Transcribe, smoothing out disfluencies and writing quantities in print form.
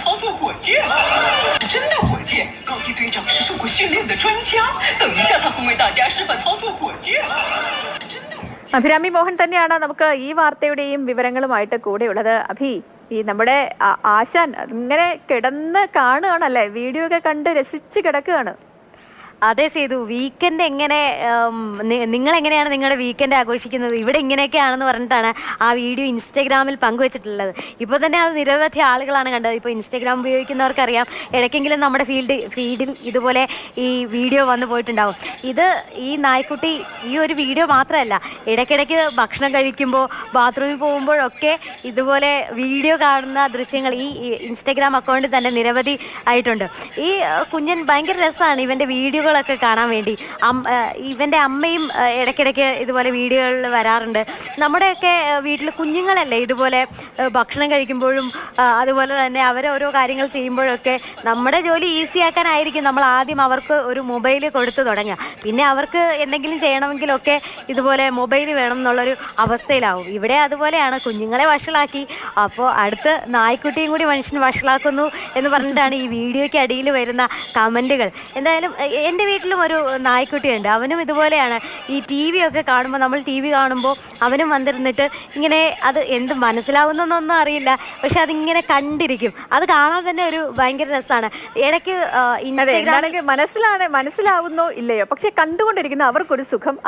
操作火箭。真的火箭，高级队长是受过训练的专家。等一下，他会为大家示范操作火箭。അഭിരാമി മോഹൻ തന്നെയാണ് നമുക്ക് ഈ വാർത്തയുടെയും വിവരങ്ങളുമായിട്ട് കൂടെയുള്ളത്. അഭി, ഈ നമ്മുടെ ആശാൻ ഇങ്ങനെ കിടന്ന് കാണുകയാണല്ലേ, വീഡിയോ ഒക്കെ കണ്ട് രസിച്ച് കിടക്കുകയാണ്. അതെ സേതു, വീക്കെൻഡ് എങ്ങനെ നിങ്ങൾ എങ്ങനെയാണ് നിങ്ങളുടെ വീക്കെൻഡ് ആഘോഷിക്കുന്നത്? ഇവിടെ ഇങ്ങനെയൊക്കെയാണെന്ന് പറഞ്ഞിട്ടാണ് ആ വീഡിയോ ഇൻസ്റ്റാഗ്രാമിൽ പങ്കുവച്ചിട്ടുള്ളത്. ഇപ്പോൾ തന്നെ അത് നിരവധി ആളുകളാണ് കണ്ടത്. ഇപ്പോൾ ഇൻസ്റ്റാഗ്രാം ഉപയോഗിക്കുന്നവർക്കറിയാം, ഇടയ്ക്കെങ്കിലും നമ്മുടെ ഫീഡിൽ ഇതുപോലെ ഈ വീഡിയോ വന്നു പോയിട്ടുണ്ടാവും. ഈ നായ്ക്കുട്ടി ഈ ഒരു വീഡിയോ മാത്രമല്ല, ഇടയ്ക്കിടയ്ക്ക് ഭക്ഷണം കഴിക്കുമ്പോൾ ബാത്റൂമിൽ പോകുമ്പോഴൊക്കെ ഇതുപോലെ വീഡിയോ കാണുന്ന ദൃശ്യങ്ങൾ ഈ ഇൻസ്റ്റാഗ്രാം അക്കൗണ്ടിൽ തന്നെ നിരവധി ആയിട്ടുണ്ട്. ഈ കുഞ്ഞൻ ഭയങ്കര രസമാണ് ഇവൻ്റെ വീഡിയോ ൊക്കെ കാണാൻ വേണ്ടി. ഇവൻ്റെ അമ്മയും ഇടയ്ക്കിടയ്ക്ക് ഇതുപോലെ വീഡിയോകളിൽ വരാറുണ്ട്. നമ്മുടെയൊക്കെ വീട്ടിൽ കുഞ്ഞുങ്ങളല്ലേ ഇതുപോലെ ഭക്ഷണം കഴിക്കുമ്പോഴും അതുപോലെ തന്നെ അവരോരോ കാര്യങ്ങൾ ചെയ്യുമ്പോഴൊക്കെ നമ്മുടെ ജോലി ഈസി ആക്കാനായിരിക്കും നമ്മൾ ആദ്യം അവർക്ക് ഒരു മൊബൈൽ കൊടുത്തു തുടങ്ങുക. പിന്നെ അവർക്ക് എന്തെങ്കിലും ചെയ്യണമെങ്കിലൊക്കെ ഇതുപോലെ മൊബൈൽ വേണം എന്നുള്ളൊരു അവസ്ഥയിലാവും. ഇവിടെ അതുപോലെയാണ്, കുഞ്ഞുങ്ങളെ വഷളാക്കി. അപ്പോൾ അടുത്ത് നായ്ക്കുട്ടിയും കൂടി മനുഷ്യൻ വഷളാക്കുന്നു എന്ന് പറഞ്ഞിട്ടാണ് ഈ വീഡിയോയ്ക്ക് അടിയിൽ വരുന്ന കമൻറ്റുകൾ. എന്തായാലും എൻ്റെ വീട്ടിലും ഒരു നായ്ക്കുട്ടിയുണ്ട്. അവനും ഇതുപോലെയാണ്. ഈ ടി വി ഒക്കെ കാണുമ്പോൾ, നമ്മൾ ടി വി കാണുമ്പോൾ അവനും വന്നിരുന്നിട്ട് ഇങ്ങനെ, അത് എന്ത് മനസ്സിലാവുന്നൊന്നും അറിയില്ല, പക്ഷെ അതിങ്ങനെ കണ്ടിരിക്കും. അത് കാണാൻ തന്നെ ഒരു ഭയങ്കര രസമാണ്. ഇടയ്ക്ക് മനസ്സിലാവുന്നോ ഇല്ലയോ, പക്ഷെ കണ്ടുകൊണ്ടിരിക്കുന്ന അവർക്കൊരു സുഖം. അത്